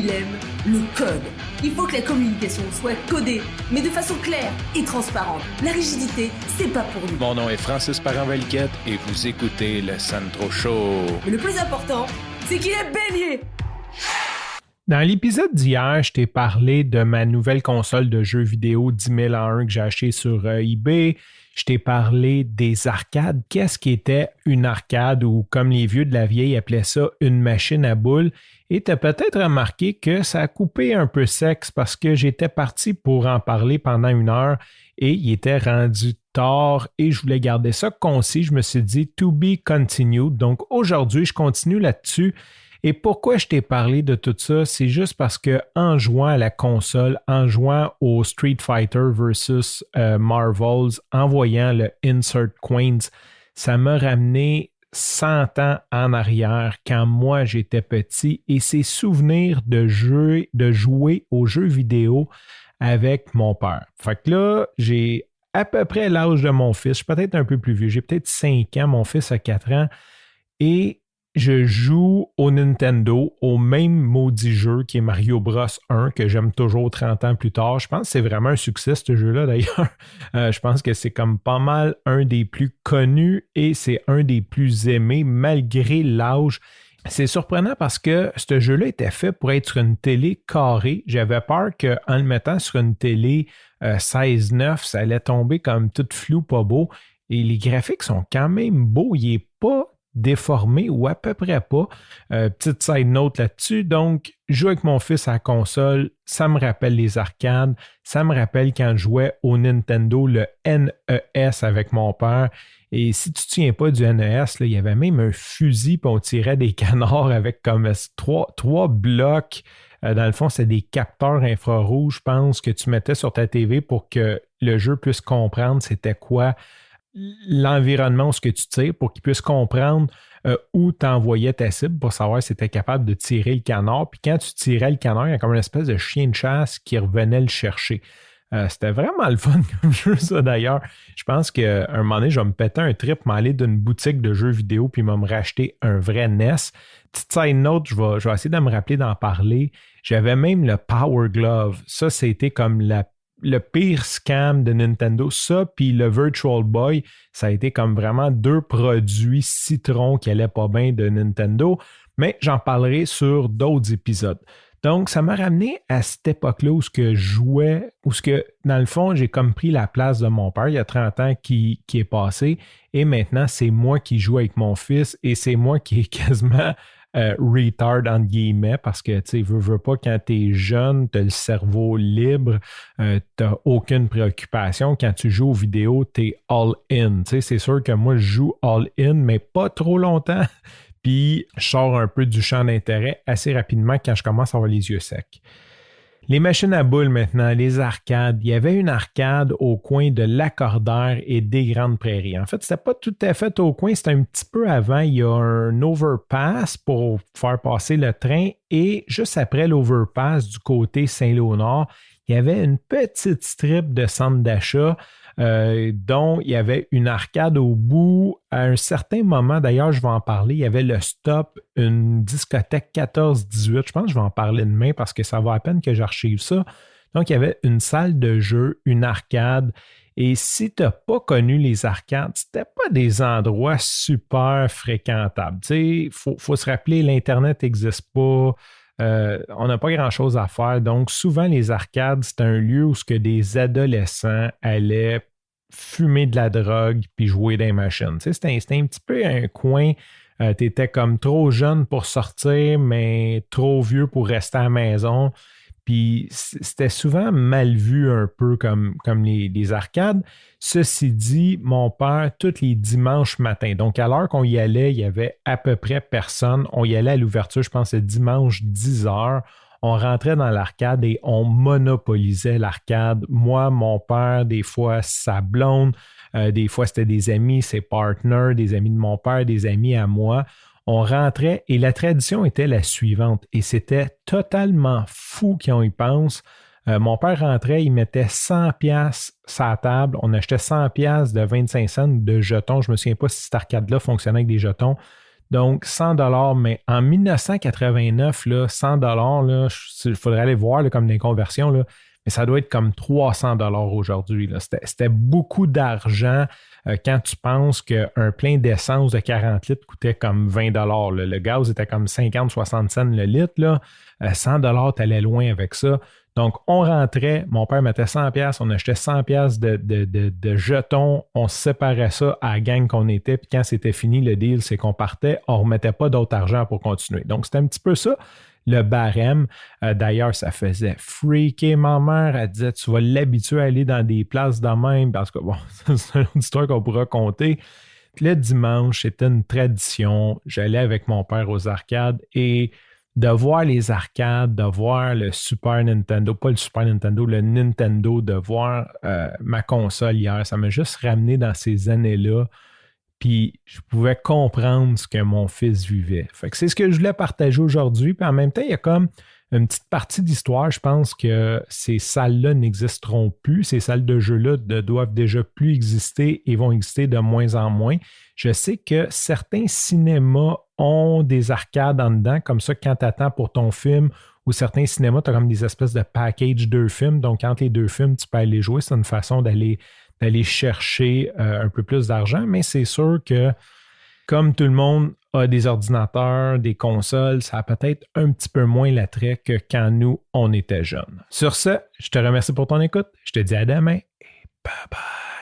il aime le code. Il faut que la communication soit codée, mais de façon claire et transparente. La rigidité, c'est pas pour nous. Mon nom est Francis Parent-Valquette et vous écoutez le Sandro Show. Mais le plus important, c'est qu'il est bélier. Dans l'épisode d'hier, je t'ai parlé de ma nouvelle console de jeux vidéo 10 000 à 1 que j'ai acheté sur eBay. Je t'ai parlé des arcades. Qu'est-ce qui était une arcade ou comme les vieux de la vieille appelaient ça, une machine à boules. Et tu as peut-être remarqué que ça a coupé un peu sec parce que j'étais parti pour en parler pendant 1 heure et il était rendu tard et je voulais garder ça concis. Je me suis dit to be continued. Donc aujourd'hui, je continue là-dessus. Et pourquoi je t'ai parlé de tout ça? C'est juste parce que en jouant à la console, en jouant au Street Fighter versus Marvels, en voyant le Insert Coins, ça m'a ramené 100 ans en arrière quand moi j'étais petit et ces souvenirs de jouer aux jeux vidéo avec mon père. Fait que là, j'ai à peu près l'âge de mon fils, je suis peut-être un peu plus vieux, j'ai peut-être 5 ans, mon fils a 4 ans et je joue au Nintendo, au même maudit jeu qui est Mario Bros 1, que j'aime toujours 30 ans plus tard. Je pense que c'est vraiment un succès, ce jeu-là, d'ailleurs. Je pense que c'est comme pas mal un des plus connus et c'est un des plus aimés, malgré l'âge. C'est surprenant parce que ce jeu-là était fait pour être sur une télé carrée. J'avais peur qu'en le mettant sur une télé 16:9, ça allait tomber comme tout flou, pas beau. Et les graphiques sont quand même beaux. Il n'est pas déformé ou à peu près pas. Petite side note là-dessus. Donc, jouer avec mon fils à la console, ça me rappelle les arcades. Ça me rappelle quand je jouais au Nintendo, le NES avec mon père. Et si tu ne te souviens pas du NES, là, il y avait même un fusil puis on tirait des canards avec comme trois blocs. Dans le fond, c'est des capteurs infrarouges, je pense, que tu mettais sur ta TV pour que le jeu puisse comprendre c'était quoi l'environnement où ce que tu tires pour qu'il puisse comprendre où tu envoyais ta cible pour savoir si tu étais capable de tirer le canard. Puis quand tu tirais le canard, il y a comme une espèce de chien de chasse qui revenait le chercher. C'était vraiment le fun comme jeu, ça d'ailleurs. Je pense qu'à un moment donné, je vais me péter un trip, m'aller d'une boutique de jeux vidéo puis me racheter un vrai NES. Petite side note, je vais essayer de me rappeler d'en parler. J'avais même le Power Glove. Ça, c'était comme le pire scam de Nintendo, ça, puis le Virtual Boy, ça a été comme vraiment 2 produits citrons qui allaient pas bien de Nintendo, mais j'en parlerai sur d'autres épisodes. Donc, ça m'a ramené à cette époque-là où ce que je jouais, où ce que, dans le fond, j'ai comme pris la place de mon père il y a 30 ans qui est passé, et maintenant, c'est moi qui joue avec mon fils, et c'est moi qui est quasiment retard entre guillemets parce que tu sais, veux pas quand t'es jeune, t'as le cerveau libre, t'as aucune préoccupation. Quand tu joues aux vidéos, t'es all in. Tu sais, c'est sûr que moi je joue all in, mais pas trop longtemps. Puis je sors un peu du champ d'intérêt assez rapidement quand je commence à avoir les yeux secs. Les machines à boules maintenant, les arcades. Il y avait une arcade au coin de Lacordaire et des Grandes Prairies. En fait, c'était pas tout à fait au coin, c'était un petit peu avant. Il y a un overpass pour faire passer le train et juste après l'overpass du côté Saint-Léonard, il y avait une petite strip de centre d'achat dont il y avait une arcade au bout. À un certain moment, d'ailleurs, je vais en parler, il y avait le Stop, une discothèque 14-18. Je pense que je vais en parler demain parce que ça va à peine que j'archive ça. Donc, il y avait une salle de jeu, une arcade. Et si tu n'as pas connu les arcades, c'était pas des endroits super fréquentables. Tu sais, il faut se rappeler, l'Internet n'existe pas. On n'a pas grand-chose à faire. Donc, souvent, les arcades, c'est un lieu où ce que des adolescents allaient fumer de la drogue puis jouer des machines. Tu sais, c'était un petit peu un coin. Tu étais comme trop jeune pour sortir, mais trop vieux pour rester à la maison. Puis c'était souvent mal vu un peu comme les arcades. Ceci dit, mon père, tous les dimanches matins, donc à l'heure qu'on y allait, il y avait à peu près personne. On y allait à l'ouverture, je pense que c'était dimanche 10h. On rentrait dans l'arcade et on monopolisait l'arcade. Moi, mon père, des fois sa blonde, des fois c'était des amis, ses partners, des amis de mon père, des amis à moi. On rentrait et la tradition était la suivante et c'était totalement fou qu'on y pense. Mon père rentrait, il mettait 100 pièces sur la table. On achetait 100 pièces de 25 cents de jetons. Je ne me souviens pas si cette arcade-là fonctionnait avec des jetons. Donc, 100 $, mais en 1989, là, 100 $, il faudrait aller voir là, comme des conversions, là, mais ça doit être comme 300 $ aujourd'hui. Là. C'était beaucoup d'argent quand tu penses qu'un plein d'essence de 40 litres coûtait comme 20 $. Là. Le gaz était comme 50-60 cents le litre. Là. 100 $, tu allais loin avec ça. Donc, on rentrait, mon père mettait 100 $, on achetait 100 $ de jetons, on séparait ça à la gang qu'on était, puis quand c'était fini, le deal, c'est qu'on partait, on ne remettait pas d'autre argent pour continuer. Donc, c'était un petit peu ça, le barème. D'ailleurs, ça faisait freaker ma mère. Elle disait, tu vas l'habituer à aller dans des places de même, parce que, bon, c'est une histoire qu'on pourra compter. Puis le dimanche, c'était une tradition. J'allais avec mon père aux arcades et de voir les arcades, de voir le Super Nintendo, pas le Super Nintendo, le Nintendo, de voir ma console hier, ça m'a juste ramené dans ces années-là. Puis je pouvais comprendre ce que mon fils vivait. Fait que c'est ce que je voulais partager aujourd'hui. Puis en même temps, il y a comme une petite partie d'histoire. Je pense que ces salles-là n'existeront plus. Ces salles de jeux-là ne doivent déjà plus exister et vont exister de moins en moins. Je sais que certains cinémas ont des arcades en dedans, comme ça, quand tu attends pour ton film, ou certains cinémas, tu as comme des espèces de package 2 films. Donc, entre les 2 films, tu peux aller jouer. C'est une façon d'aller chercher un peu plus d'argent, mais c'est sûr que comme tout le monde a des ordinateurs, des consoles, ça a peut-être un petit peu moins l'attrait que quand nous, on était jeunes. Sur ce, je te remercie pour ton écoute. Je te dis à demain et bye bye.